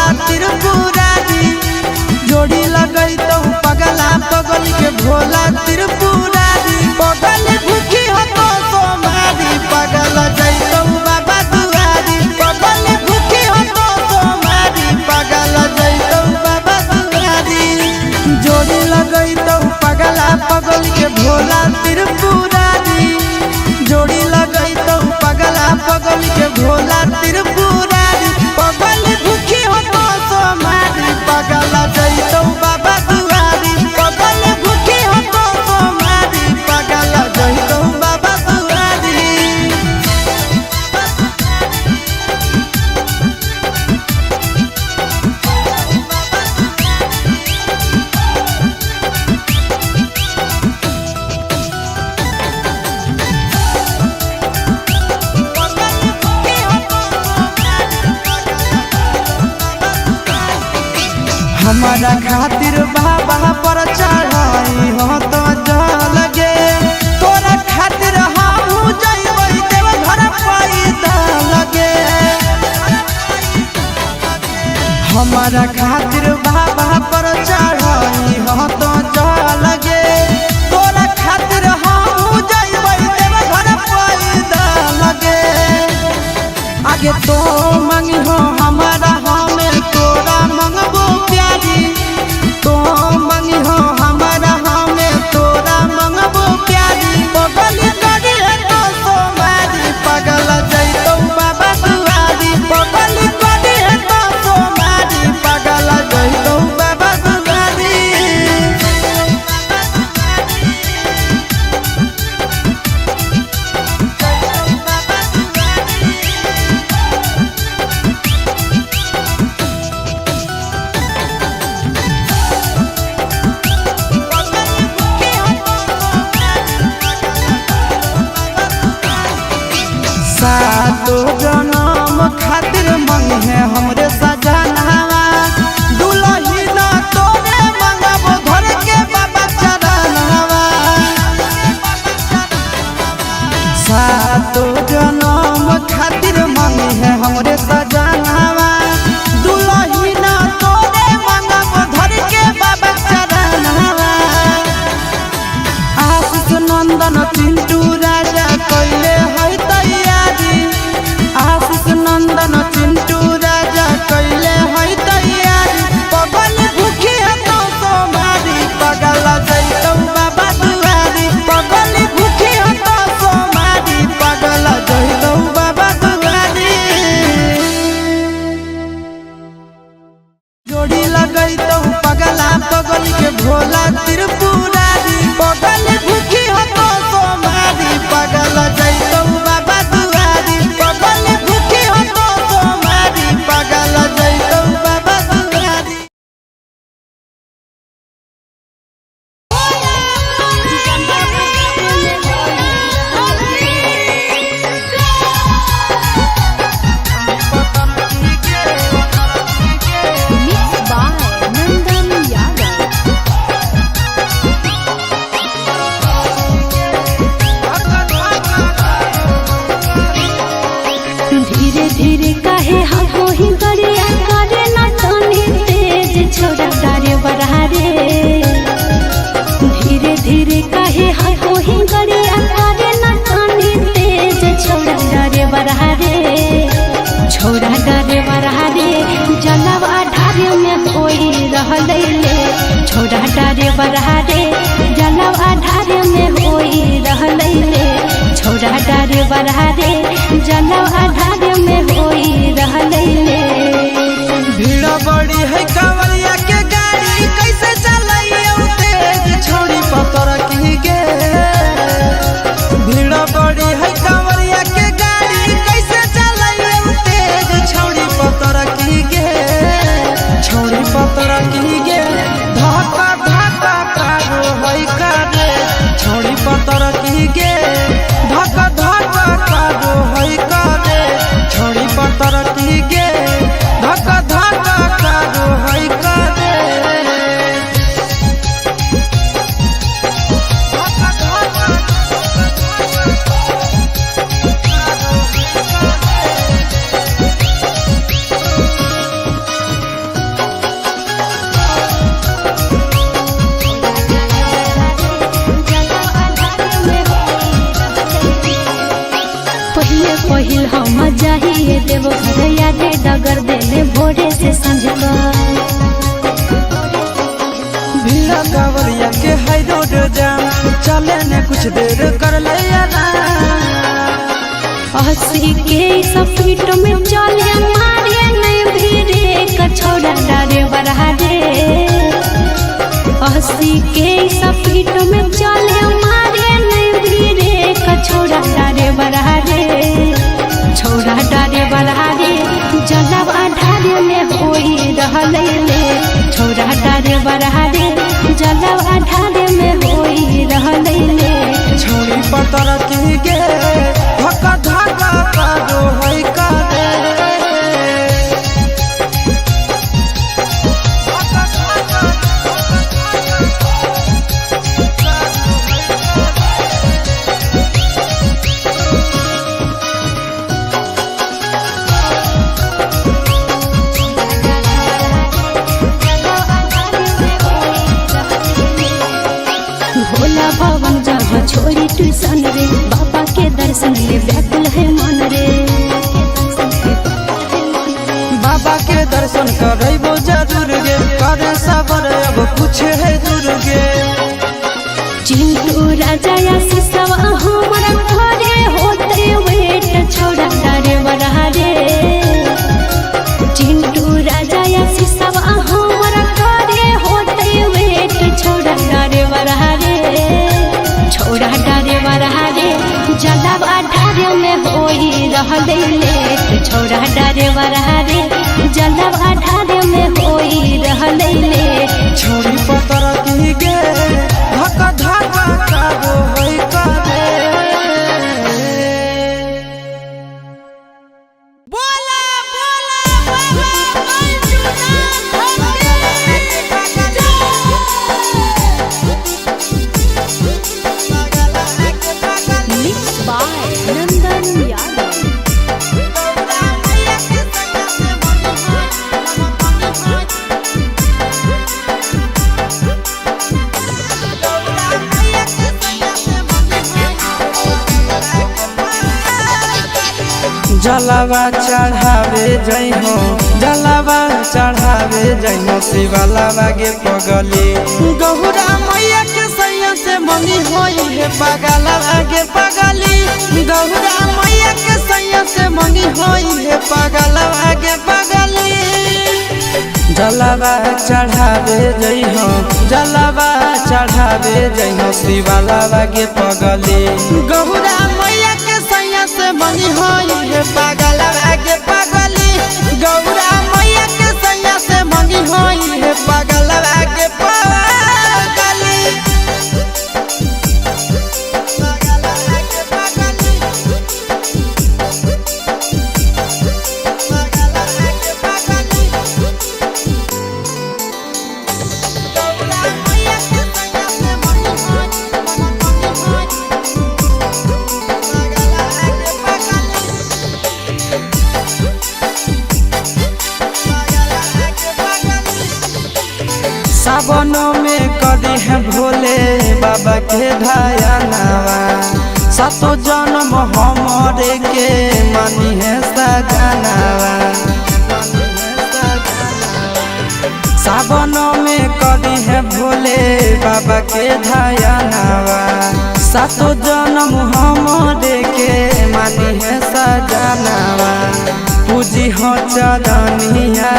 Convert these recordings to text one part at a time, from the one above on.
भोला त्रिपुरारी। जोड़ी लगई तो पगला पगल के भोला त्रिपुरारी। पगल भूखी हो तो सोमारी पगल जैतो बाबा दुआरी। पगल भूखी हो तो सोमारी पगल जैतो बाबा दुआरी। जोड़ी लगई तो पगला पगल के भोला त्रिपुरारी। जोड़ी लगई तो पगला पगल के भोला त्रिपुरारी। पगल भूखी हो तो सोमारी पगल जैतो बाबा दुआरी। पगल भूखी हो तो सोमारी पगल जैतो बाबा दुआरी। हमारा खातिर बाबा पर चढ़ाई हो तो जल गे। तोरा खातिर हम जइबै देव घर पैदा लगे। हमारा खातिर बाबा पर चढ़ाई हो तो जल गे। तोरा खातिर हम जइबै देव घर पैदा लगे। आगे तो मांगी हो हमारा हमें तोरा मंगबो प्यारी। तो मांगी हो हमारा हमें तोरा मंगबो प्यारी। पगल करी है तो सोमारी पगल जैतो बाबा दुआरी। पगल करी है तो सोमारी पगल जैतो बाबा दुआरी। सातो जन्म खातिर मंगे है हमरे सजनवा। दुलही ना तोरे मंगबो घर के बाबा चरणवा। सातो जन्म खातिर मंगे है हमरे सजनवा। दुलही ना तोरे मंगबो घर के बाबा चरणवा। आशीष नंदन चिंटू राजा कइले है तैयारी। आशीष नंदन चिंटू राजा कइले है तैयारी। पगल भूखी है तो सोमारी पगल जैतो बाबा दुआरी। पगल भूखी है तो सोमारी पगल जैतो बाबा दुआरी। जोड़ी लगई तो पगला पगल के भोला त्रिपुरारी। पगल भूखी हो तो सोमारी पगल जैतो बाबा दुआरी। पगल भूखी हो तो सोमारी पगल जैतो बाबा दुआरी। Mixed by Nandan Yadav. धीरे धीरे काहे हो ही करिया करे ना तनी तेज छोड़ा डारे बरहारे। धीरे धीरे काहे हो ही करिया करे ना तनी तेज छोड़ा डारे बरहारे। छोड़ा डारे बरहारे जलवा ढारे में कोई रहले ले। छोड़ा डारे बरहारे जलवा ढारे में कोई रहले ले। छोड़ा डारे बरहारे जलवा ढारे में कोई रहले ले। भीड़ बड़ी है कांवरिया के गाड़ी कैसे चलाइयो तेज छोड़ी पतर की गे। भीड़ बड़ी है कांवरिया के गाड़ी कैसे चलाइयो तेज छोड़ी पतर की गे। छोड़ी पतर की गे धक्का धक्का कारो है करे। छोड़ी पतर की गे धक्का धक्का कारो है करे। छोड़ी पतर की गे धक्का धक्का कारो है करे। गहिल हम जाहिए देव घर यादे डगर देले भोरे से संझ भीड़ा कांवरिया के है रोड जाम चले ने कुछ देर कर ले हंसी के सफीट में चले मारे नहीं भीड़े कछौड़ा डारे बरहा रे हंसी के सफीट में चले मारे नहीं भीड़े कछौड़ा डारे बरहा रे छौड़ा डारे बरहा रे जलब आधारे में होई रहले ले छौड़ा डारे बरहा रे जलब आधारे में होई रहले ले छोड़ी पतर की गे धक्का धक्का कादो है कादे भोला भवन जहाँ छोड़ी ट्यूशन रे बाबा के दर्शन ले व्याकुल है मन रे बाबा के दर्शन करबो जरूर गे करे सबर अब कुछ है दूर गे चिंटू राजा या सिसवा हमरा घरे होते वेट छोड़ा डारे बरहा रे चिंटू राजा या सिसवा हमरा घरे होते वेट छोड़ा डारे बरहा रे छोड़ा डारे बरहा रे जलब आधारे में होई रहले ले छोड़ा डारे बरहा रे जलब आधारे में होई रहले ले छोड़ी पतर की गे धक्का धक्का कादो है कादे बोला बोला बाबा Mixed by Nandan Yadav. जलावा चढ़ावे जई हो जलावा चढ़ावे जई हो शिवलावा गे पगली गहुरा मैया के सैया से मंगी होई है पगलवा गे पगली गहुरा मैया के सैया से मंगी होई है पगलवा गे पगली जलावा चढ़ावे जई हो जलावा चढ़ावे जई हो शिवलावा गे पगली गहुरा मैया के सैया से मंगी होई है पगलवा गे पगली गौरा मैया के सैया से मंगी होई है पगलवा गे पगली पगलवा गे पगली पगलवा गे पगली गौरा मैया के सैया से मंगी होई पगलवा गे पगली सावनों में कदी है भोले बाबा के धायनावा सातो जन्म हमरे के मानी है सजनावा सावनों में कदी है भोले बाबा के धायनावा सातो जन्म हमरे के मानी है सजनावा पूजी हो चरनिया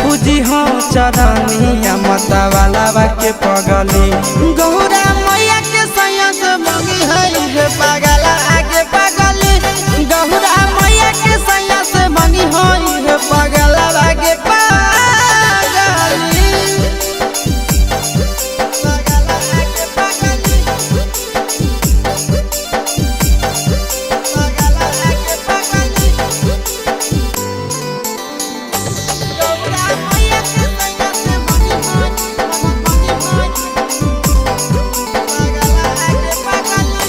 पूजी हो चरनिया माता वाला के पगली गौरा मैया के सैया से मंगी है पगला आगे पगली गौरा मैया के सैया से मंगी है पगला आगे पगली पगला आगे पगली पगला आगे पगली गौरा मैया के सैया से मंगी पगला आगे पगली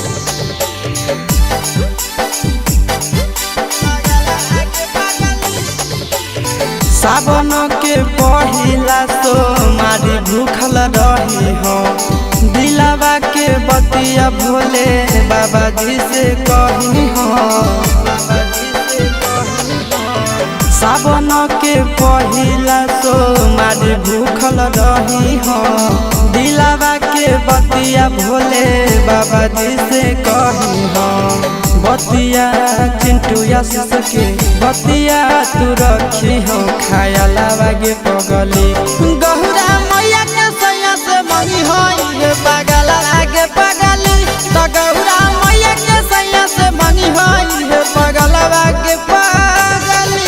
सावन के पहिला सोमारी भूखल रही हो दिलावा के बत बतिया भोले बाबा जी से कही हो। सावन के पहिला सोमवारी भूखल रही हो। दिलावा के बतिया भोले बाबा जी से कही हो। बतिया चिंटू आशीष के बतिया तू रखी हो। खायला बागे पगली गहुरा मैया के सैया से मनी हो। ये पागल आगे पगली तो गहुरा मैया के सैया से मनी हो। ये पागल आगे पगली।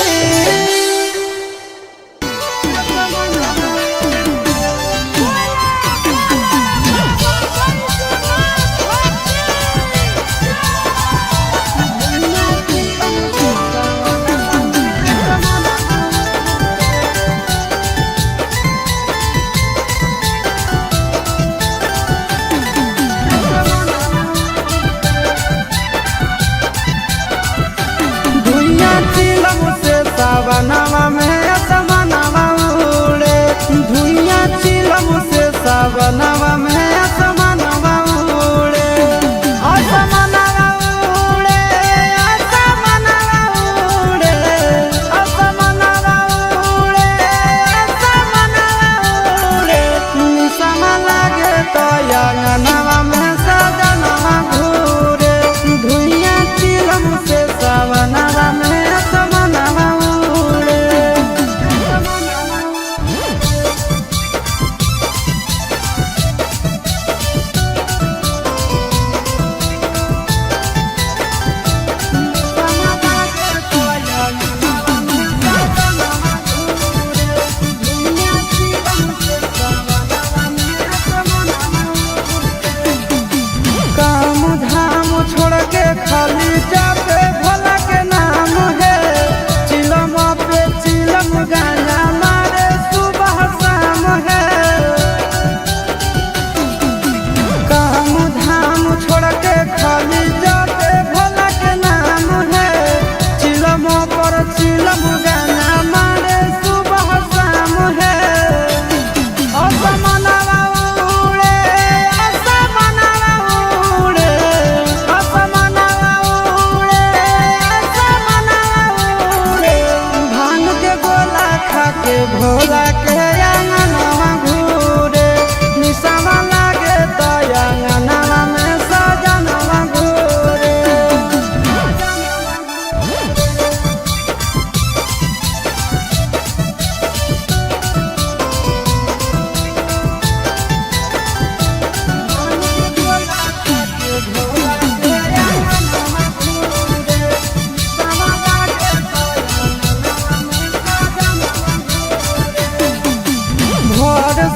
सावनवा में असमनवा उड़े धुइया चिलम से सावनवा में असमनवा उड़े असमनवा उड़े असमनवा उड़े असमनवा उड़े असमनवा उड़े निसम लागे तो अंगनवा में सजनवा घूरे धुइया चिलम से सावनवा में खाली जाते भोला के नाम है। चिलम पे चिलम गाना मारे सुबह शाम है। काम धाम छोड़ के खाली जाते भोला के नाम है। चिलम पर चिलम गाना मारे सुबह शाम है। असमनवा उड़े असमनवा उड़े असमनवा के भोला के अंगनवा घूरे निसवा लागे तो अंगनवा में सजनवा घूरे।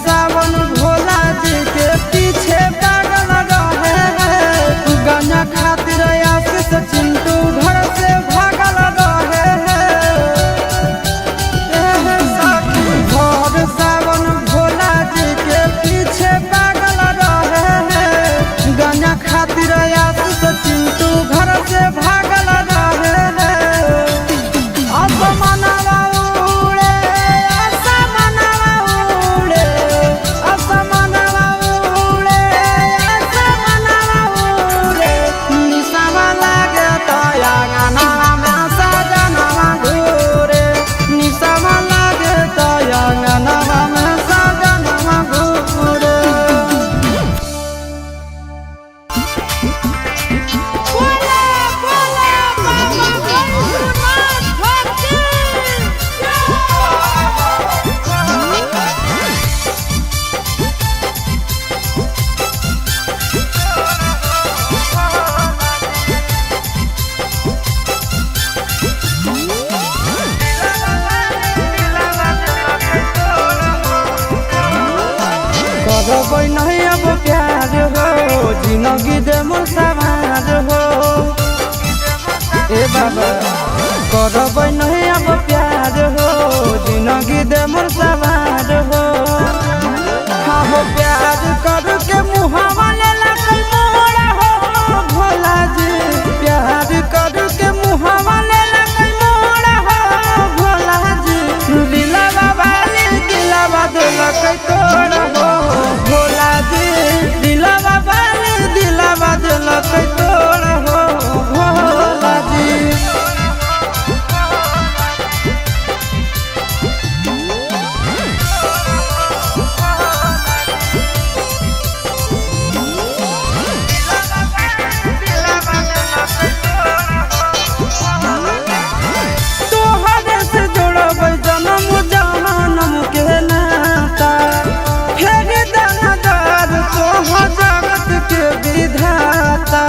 सावन भोला जी के पीछे पागल रहे हैं। गाना खातिर आशीष चिंटू घर से भागल रहे हैं। भोर सावन भोला जी के पीछे पागल रहे हैं। गाना खातिर आशीष चिंटू घर से भागल रहे हैं। असमनवा उड़े असमनवा उड़े असमनवा उड़े असमनवा उड़े निसवा लागे तो अंगनवा में सजनवा घूरे निसवा लागे तो अंगनवा में सजनवा घूरे। करबै नहीं अब प्यार हो जिंदगी दे मोर सवार हो। ए बाबा करबै नहीं अब प्यार हो जिंदगी दे मोर सवार हो। हाँ हो प्यार कर के मुहावा ले लगल मोरा हो भोला जी। प्यार कर के मुहावा ले लगल मोरा हो भोला जी। दिलवा वाली दिलवा दिलक तोड़ हो भोला जी। दिलवा वाली दिलवा दिलक तोड़ हो भोला जी। तोहरे से जोड़ब जन्म जन्म के नाता, फेर दानादार तोहर जगत के विधाता।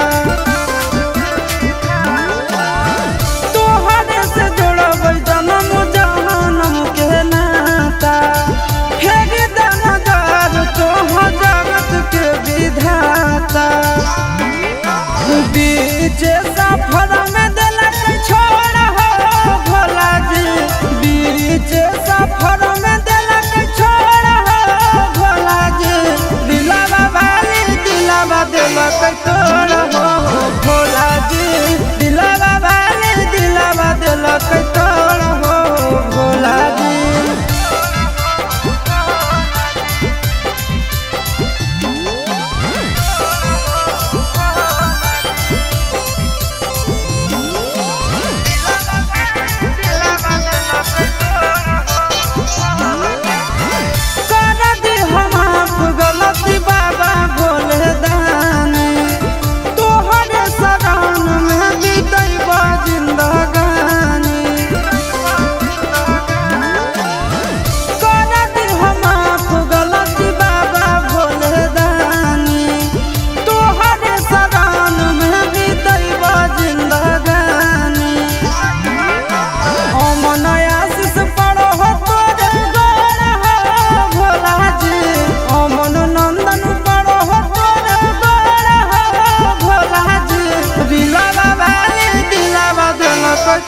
तोहरे से जोड़ब जन्म जन्म के नाता, फेर दानादार तोहर जगत के विधाता। बीच सफर में दिलक छोड़ हो भोला जी, बीच सफर में दिलक छोड़ हो भोला जी। दिलवा वाली दिलवा दिलक तोड़ हो भोला जी, दिलवा वाली दिलवा दिलक तोड़ हो भोला जी।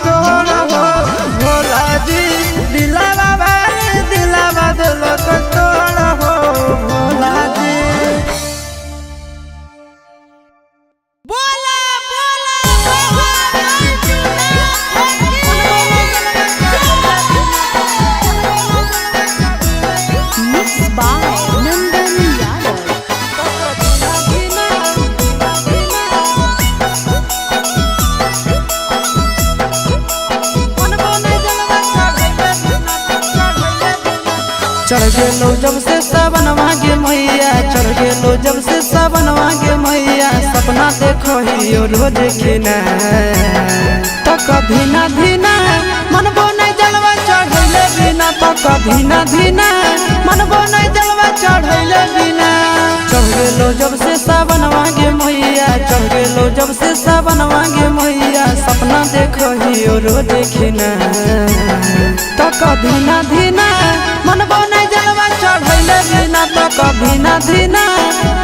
तोड़ हो भोला जी, दिलवा वाली दिलवा दिलक तोड़ हो भोला जी। बोला बोला Mixed by Nandan Yadav. चढ़ गेलो जब से सावन मांगे मैया, चढ़ गेलो जब से सावन मांगे मैया। सपना देखो ही रोज खिना, तो कभी ना धीना मनबो नहीं जलवा चढ़ैले बिना, तो कभी ना धीना मनबो नहीं जलवा चढ़ैले बिना। चढ़ गेलो जब से सावन मांगे मैया, चढ़ गेलो जब से सावन मांगे मैया। सपना देखो ही रोज खिना, तो कभी ना धीना मनबो नहीं जलवा चढ़ैले बिना, तो कभी ना धीना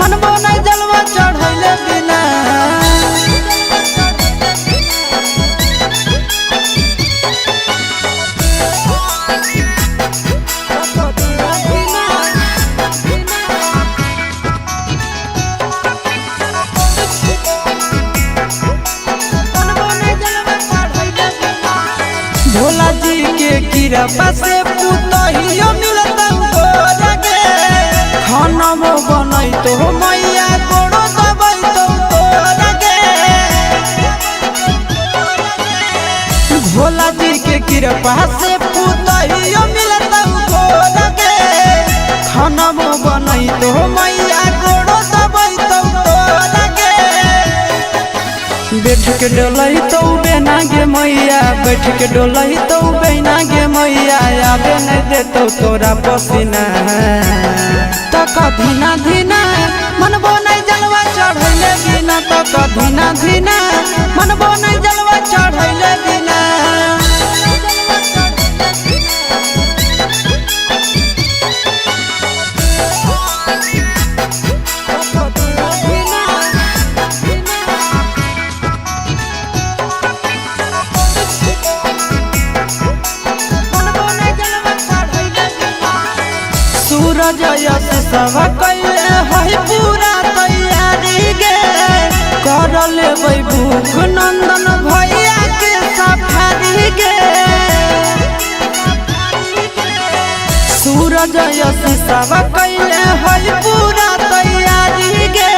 मनबो नहीं जलवा चढ़ैले बिना। भोला जी के कृपा से पुतहियो मिलता गे, खाना बनई तो मैया गोड़ो दबई तो तोरा गे। भोला जी के कृपा से पुतहियो मिलता गे, खाना बनई तो मैया गोड़ो दबई तो तोरा गे। बैठ के डोलही तो बेना गे मैया, बैठ के डोलही तो बेना गे मैया। आबे नहीं देतो तोरा पसीना, तो कभी ना धीना मनबो नहीं जलवा चढ़ैले बिना, तो कभी ना धीना मनबो नहीं जलवा चढ़ैले बिना। सूरज यश सब कैले है पूरा तैयारी गे, कर लेबै भूख नंदन भैया के सफारी गे। सूरज यश सब कैले है पूरा तैयारी गे,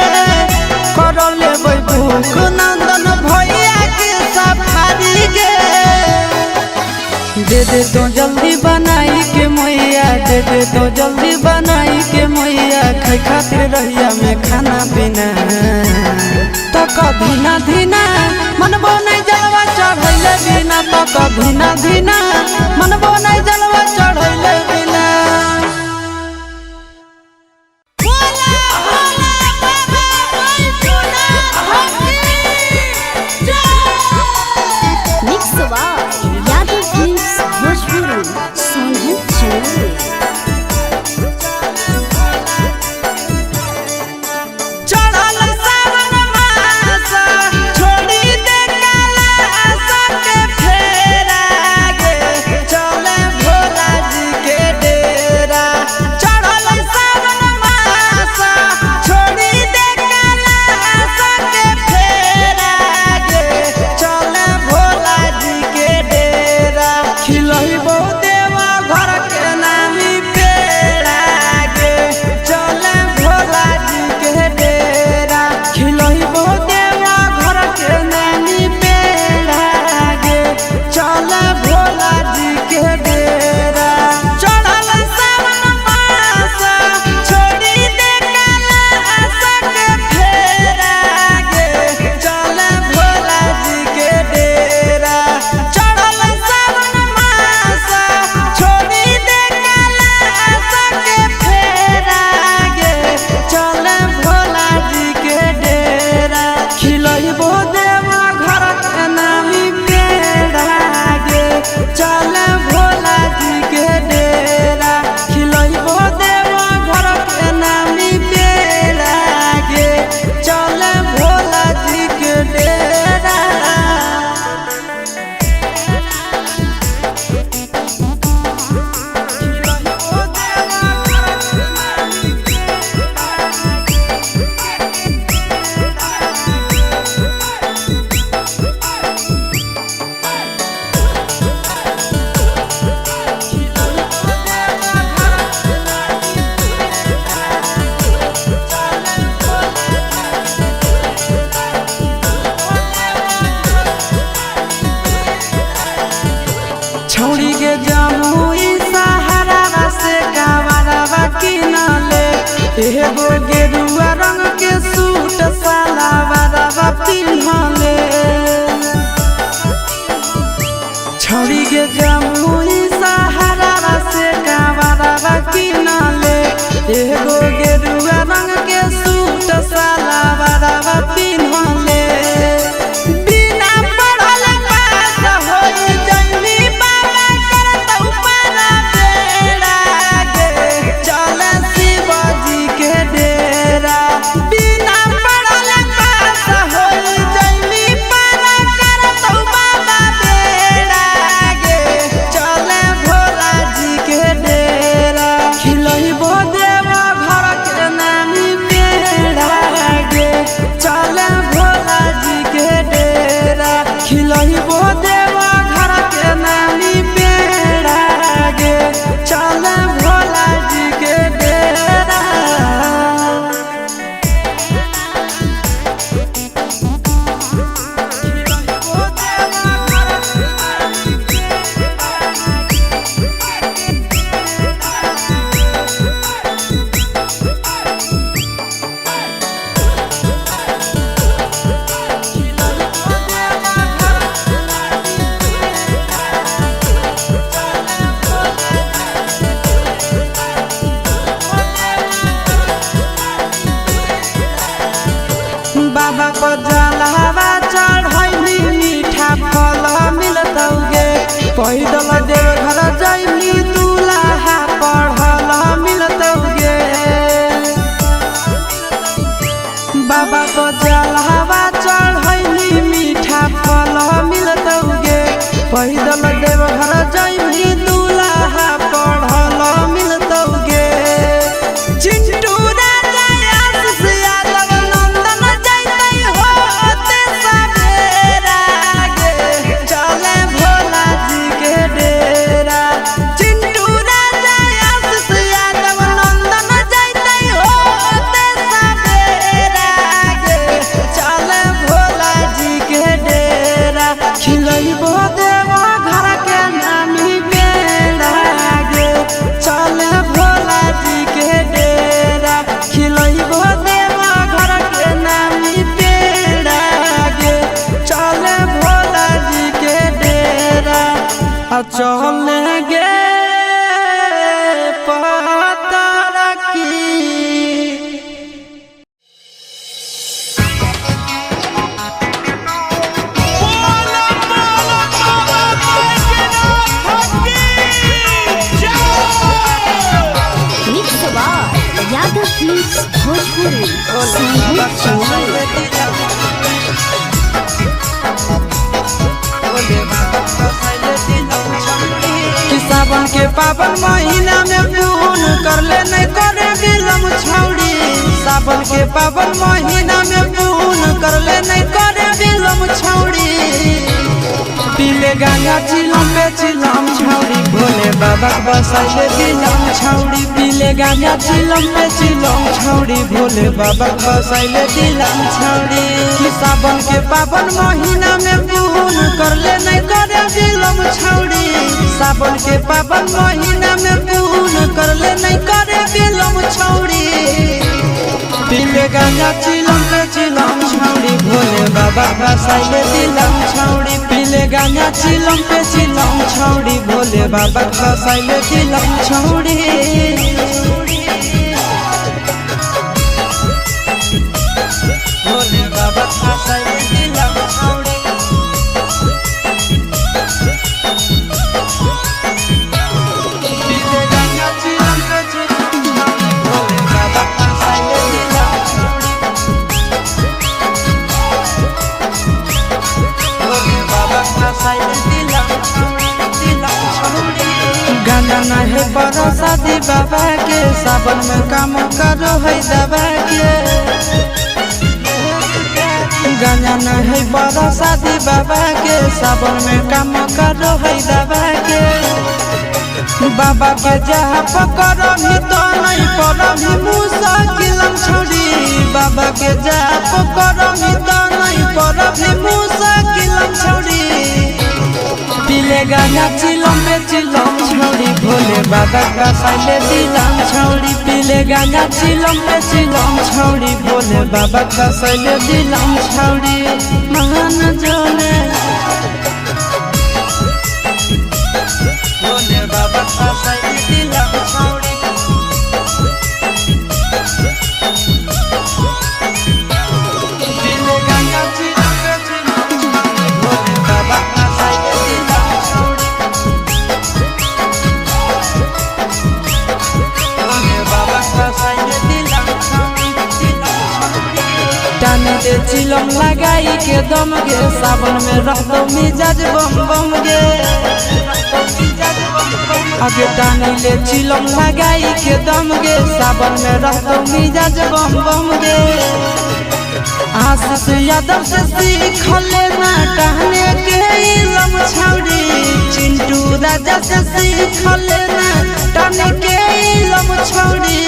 कर लेबै भूख दे दे तो जल्दी बनाई के मैया, दे दे तो जल्दी बनाई के मैया, खाई खातिर रहिया में खाना पीना। तो कभी ना धीना मनबो नहीं जलवा चढ़ैले बिना, तो कभी ना धीना मनबो नहीं जलवा चढ़ैले बिना। छौड़ी के जमुई सहारा से कावरवा किनले, एगो गेरुआ रंग के सूट सलवारवा पिन्हले। छौड़ी के जमुई सहारा से कावरवा किनले, एगो गेरुआ रंग के सूट सलवारवा पिन्हले। बाबा को जलवा चढ़ैली मीठा फल मिलतौगे, पैदल देव घर जैली दूल्हा पढ़ल मिलतौगे। बाबा को जलवा चढ़ैली मीठा फल मिलतौगे, पैदल देव घर जैली दूल्हा पढ़ल मिलतौगे। खिलैबो देवा घर चलेंगे पता की यादव फिल्म्स भोजपुरी सावन के पावन महीना में फोन कर ले नहीं करे विलम छौड़ी सावन के पावन महीना में फोन कर ले नहीं करे विलम छौड़ी पीले गांजा चिलम पे चिलम छौड़ी भोले बाबा बसाइले दिलम छौड़ी पीले गांजा चिलम पे चिलम छौड़ी भोले बाबा बसाइले दिलम छौड़ी सावन के पावन महीना में फोन कर ले नहीं करे विलम छौड़ी सावन के पावन महीना में फोन कर ले नहीं करे विलम छौड़ी पीले गांजा चिलम पे चिलम छौड़ी भोले बाबा बसाइले दिलम छौड़ी पीले गांजा चिलम पे चिलम छौड़ी भोले बाबा बसाइले दिलम छौड़ी भोले बाबा बसाइले दिलम छौड़ी गाना नहीं बड़ा शादी बाबा के सावन में काम करो है दबा के गाना नहीं बड़ा शादी बाबा के सावन में काम करो है दबा के बाबा के जहाँ पकड़ो भी तो नहीं पड़ो भी मुश्किल छोड़ी बाबा के जहाँ पकड़ो भी तो नहीं पड़ो भी मुश्किल छोड़ी पीले गांजा चिलम पे चिलम छौड़ी भोले बाबा बसाइले दिलम छौड़ी पीले गांजा चिलम पे चिलम छौड़ी भोले बाबा बसाइले दिलम छौड़ी महान जोले भोले बाबा बसाइले दिलम छौड़ी पीले गांजा चिलम पे चिलम छौड़ी भोले बाबा चिलम लगाई के दम गे सावन में रहतो मिजाज बम बम गे आगे टानी ले चिलम लगाई के दम गे सावन में रहतो मिजाज बम बम गे आशीष यादव से सीख लेना टहने के इलम छौड़ी चिंटू राजा से सीख लेना टहने के इलम छौड़ी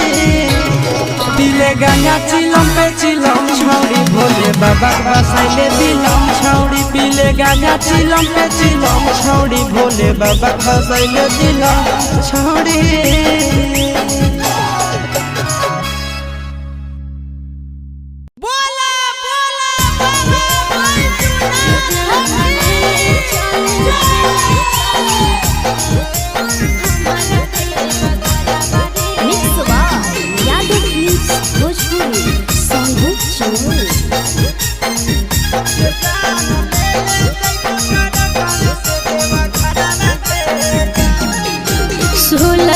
पीले गांजा चिलम पे चिलम छौड़ी भोले बाबा बसाइले दिलम छौड़ी पीले गांजा चिलम पे चिलम छौड़ी भोले बाबा बसाइले दिलम छौड़ी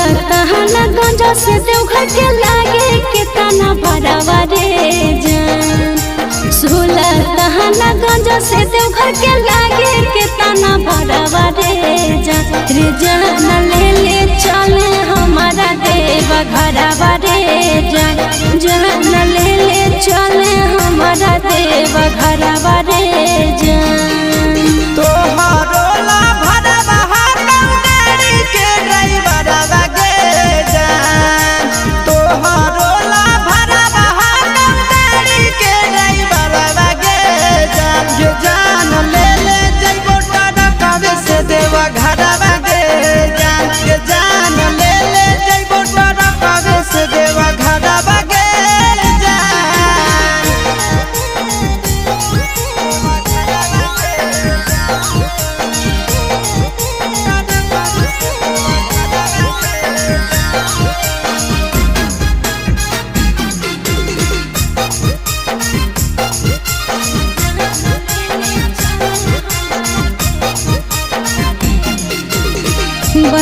गंजा से देवघर के लागे के तना भरावा रे जान 16 तहना गंजा से देवघर के लागे के तना भरावा रे जान ले ले चले हमारा देव घरवा रे जान ले ले चले हमारा देव घरवा रे जान तोहारो ला भरवा गाड़ी के ड्राइवर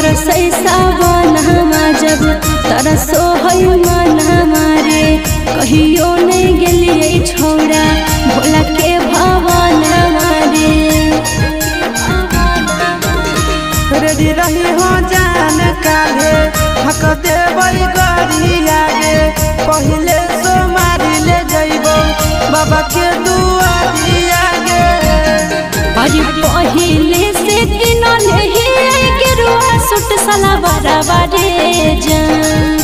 बरसै सावन हमा जब तरसो है मन हमारे कहियो नहीं गेलिए छौड़ा भोला के भवन हमारे रेडी रही हो जान काले हक देवई गरी आगे पहिले सो मारी ले जइबो बाबा के दुआरी आगे अरे पहिले से किनले ही गेरुआ सूट सलवार बारे जान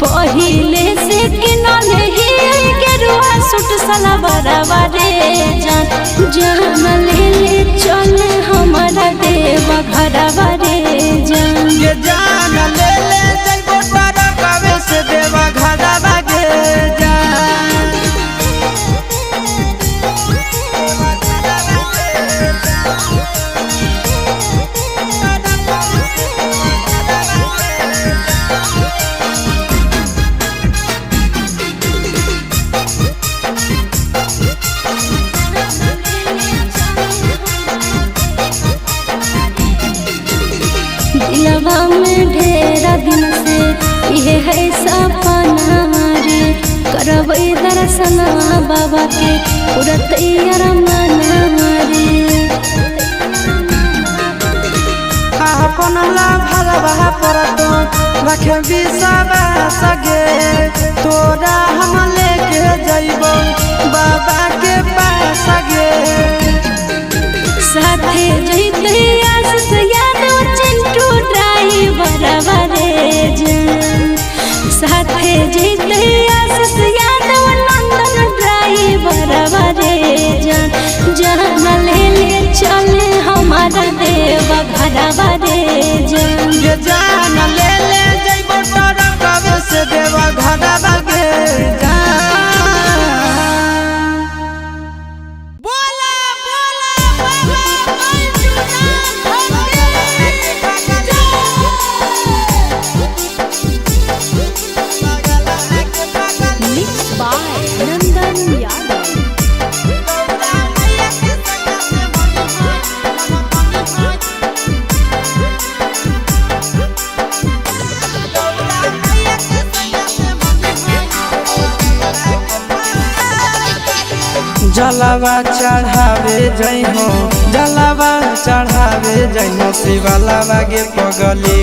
पहिले से किनले ही गेरुआ सूट सलवार बारे जान जान ले चल हमारा देव घर बारे जान ये जान ले जइबो तारा कवे से देवा घड़ा बागे जान दिलवा में ढेरा दिन से ये है सपना रे करबै दर्शन बाबा के पूरा तैयार मन रे अपन ला भलवा परतो रखे बिसाबा सगे तोरा हम लेके जइबो बाबा के पास गे साथे जइते आस यादव चिंटू ड्राइवर बारे जान साथे जइते आस यादव नंदन ड्राइवर बारे जान जान ले चल हमारा देव घर बारे जान ये जान ले जइबो तोरा कवे से देवा घड़ा बागे जलावा चढ़ावे जइहो जलावा चढ़ावे जइहो शिवलावा गे पगली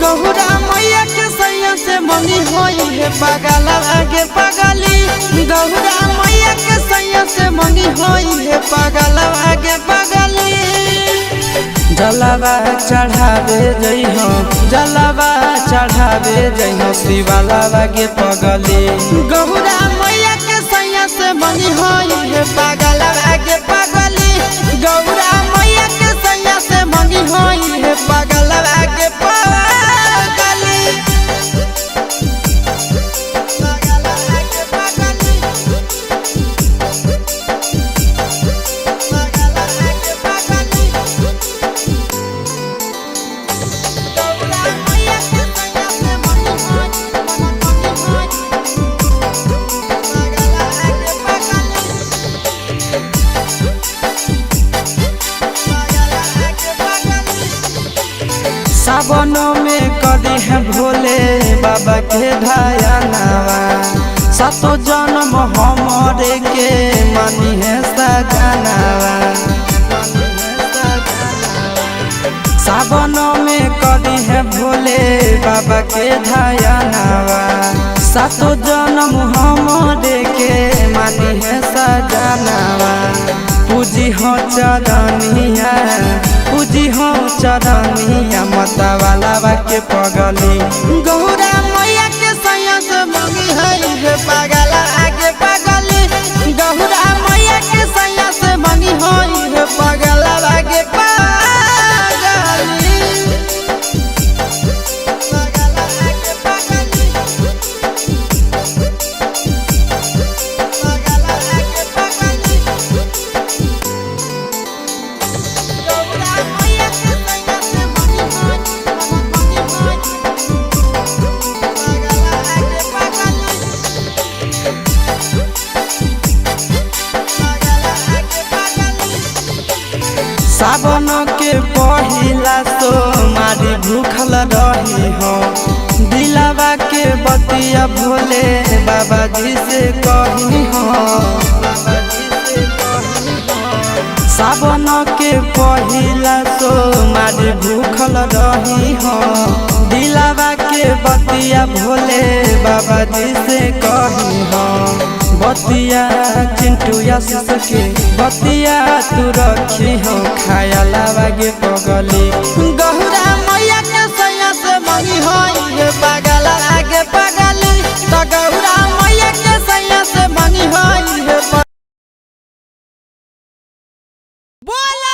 गहुरा मैया के सैया से मंगी होई है पगलावा गे पगली गहुरा मैया के सैया से मंगी होई है पगलावा गे पगली जलावा चढ़ावे जइहो जलावा चढ़ावे जइहो शिवलावा गे पगली गहुरा मैया के सैया से मंगी होई है पगलावा गे पगली गौरा मैया के सैया से मंगी होई है पगलावा गे पगली पगलावा गे पगली पगलावा गे पगली गौरा मैया के सैया से मंगी होई गौरा मैया के सैया से मंगी होई है पगलावा गे पगली गौरा मैया के सैया से मंगी होई है पगलावा गे पगली पगलावा गे पगली पगलावा गे पगली सावनों में कदी है भोले बाबा के ढायनावा सातो जन्म हमरे के मानी है सजनावा सावनों में कदी है भोले बाबा के ढायनावा सातो जन्म हमरे के मानी है सजनावा पूजी हो चरनिया पूजी हो चरनिया मतवाला के पगली गौरा मैया के सैया से मंगी है पगला आगे पगली गौरा मैया के सैया से मंगी है पगला आगे पगली पगला आगे पगली पगला आगे पगली गौरा मैया के सैया से मंगी है सावन के पहिला सोमारी भूखल रही हो दिलावा के बतिया भोले बाबा जी से कही हो सावन के पहिला सोमारी भूखल रही हो दिलावा के बतिया भोले बाबा जी से कही हो बतिया चिंटू आशीष के बतिया तू रखी हो खाया लागे पगली गहुरा मैया के सैया से मंगी हो ये पागल आगे पगली तो गहुरा मैया के सैया से मंगी हो ये बोला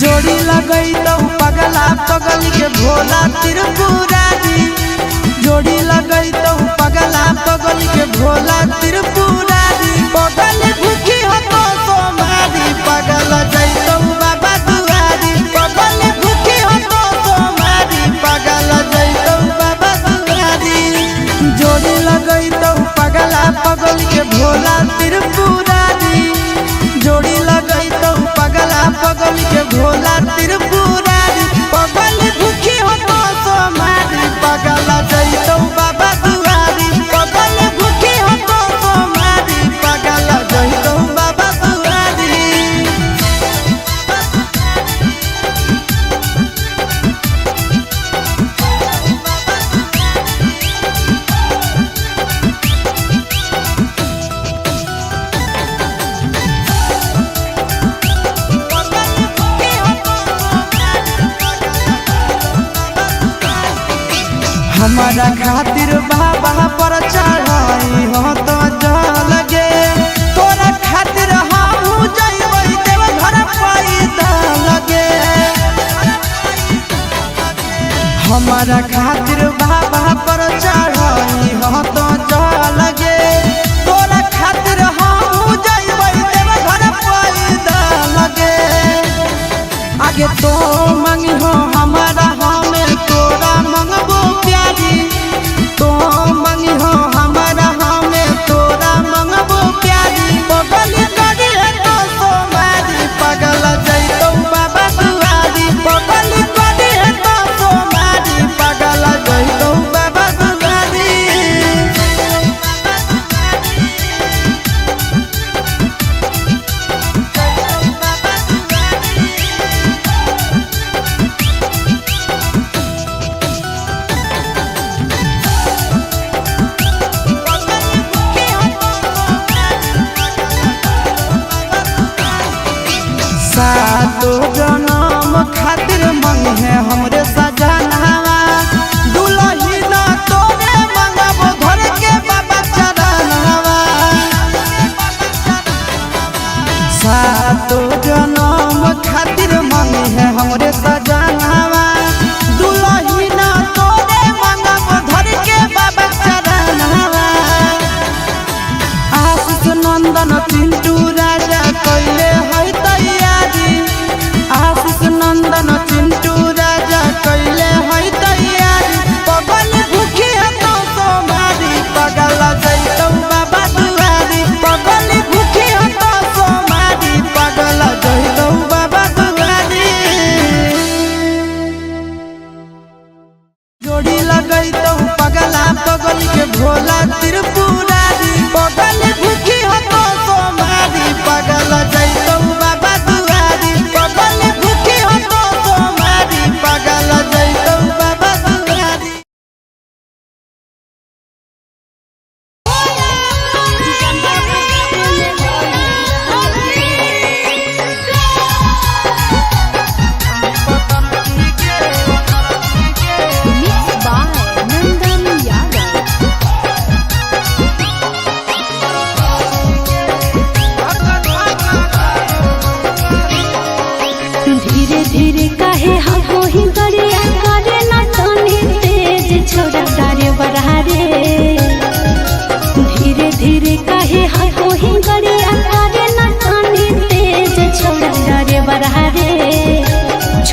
जोड़ी लगई तो पगला पगली के भोला त्रिपुरारी जोड़ी लगई तो पगला पगली के भोला त्रिपुरारी पगल भूखी हो तो सोमारी पगल जैतो बाबा दुआरी पगल भूखी हो तो सोमारी पगल जैतो बाबा दुआरी जोड़ी लगई तो पगला पगली के भोला त्रिपुरारी जोड़ी लगई तो पगला पगल के भोला त्रिपुरारी पगल भूखी हो तो सोमारी पगल जैतो बाबा दुआरी पगल भूखी हो तो सोमारी पगल जैतो बाबा दुआरी हमारा खातिर बाबा पर चढ़ाई हो तो जल गे तोरा खातिर हम जइबै देव घर पैदा लगे हमारा खातिर बाबा पर चढ़ाई हो तो जल गे तोरा खातिर हम जइबै देव घर पैदा लगे आगे तो मंगी हो हमारा हमें तोरा मंगबो प्यारी तो मंगी हो हमारा हमें तोरा मंगबो प्यारी पगल करी है तो सोमारी पगल जैतो बाबा दुआरी पगल करी है तो सोमारी पगल जैतो बाबा दुआरी सातो जनम खातिर मंग है हमरे सजनावा दुलही ना तोरे मंगबो घर के बाबा चरणवा सातो जनम खातिर मंग है हमरे सजनावा दुलही ना तोरे मंगबो घर के बाबा चरणवा आशीष नंदन चिंटू राजा कइले है तैयारी आशीष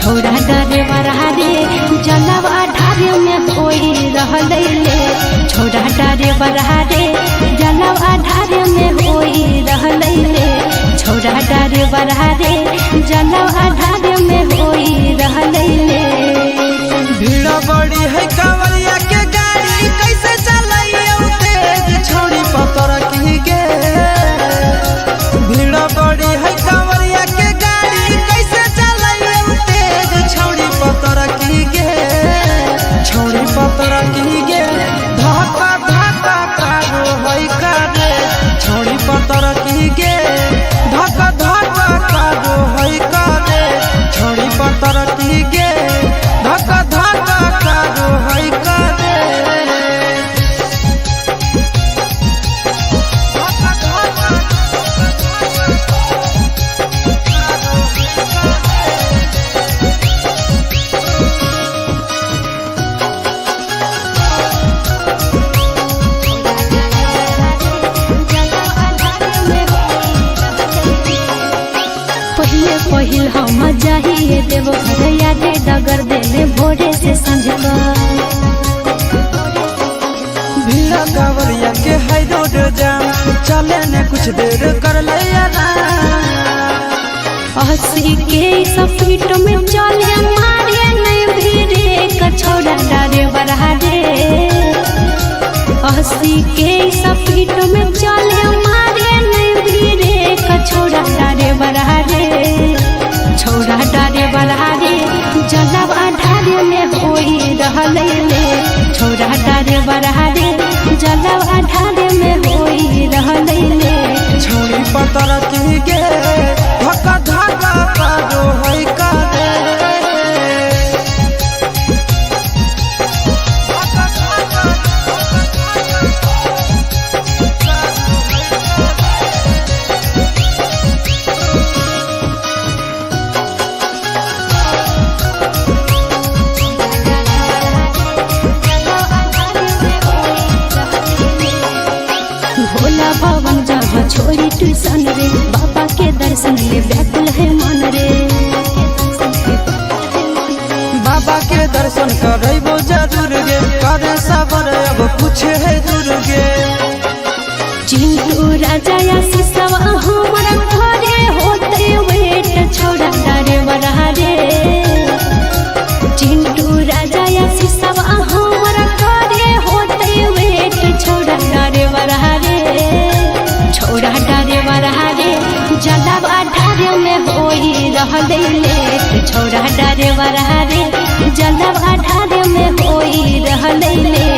छोड़ा डरे बरहारे जलवा ढारे में होई रहले ले छोड़ा डरे बरहारे जलवा ढारे में होई रहले ले छोड़ा डरे बरहारे जलवा ढारे में होई रहले ले भीड़ बड़ी है कांवरिया के गाड़ी कैसे चलाइए तेज छोड़ी पतर की गे भीड़ बड़ी है कांवरिया के गाड़ी कैसे चलाइए तेज छोड़ी पतर की गे छोड़ी पतर की गे धक्का धक्का कारो है करे छोड़ी पतर की गे धक्का धक्का कारो है करे छोड़ी पतर की गे धक्का धक्का कारो है करे पहिल हम जाइए देव घर यादे डगर देले भोरे से संझ भीड़ कांवरिया के हाई रोड जाम चले ने कुछ देर कर लिया ना 80 के स्पीड में चले मारे नहीं भीड़े कछोड़ा डरे बरहारे 80 के स्पीड में चले मारे नहीं भीड़े कछोड़ा डरे बरहारे छोड़ा डरे बरहारे जलवा ढारे में होई रहले ले छोड़ा डरे बरहारे जलवा ढारे में होई रहले ले छोड़ी पतर की गे धक्का धक्का कारो है करे भोला भवन जहाँ छोड़ी ट्यूशन रे बाबा के दर्शन ले व्याकुल है मन रे बाबा के दर्शन करबो जरूर गे करे सबर अब कुछ है दूर गे चिंटू राजा या सिसवा हमारा घरे होते वेट छोड़ा डरे बरहारे चिंटू राजा या सिसवा हमारा घरे होते वेट छोड़ा डरे बरहारे छोड़ा डरे बरहारे जलवा ढारे में होई रहले ले छोड़ा डरे बरहारे जलवा ढारे में होई रहले ले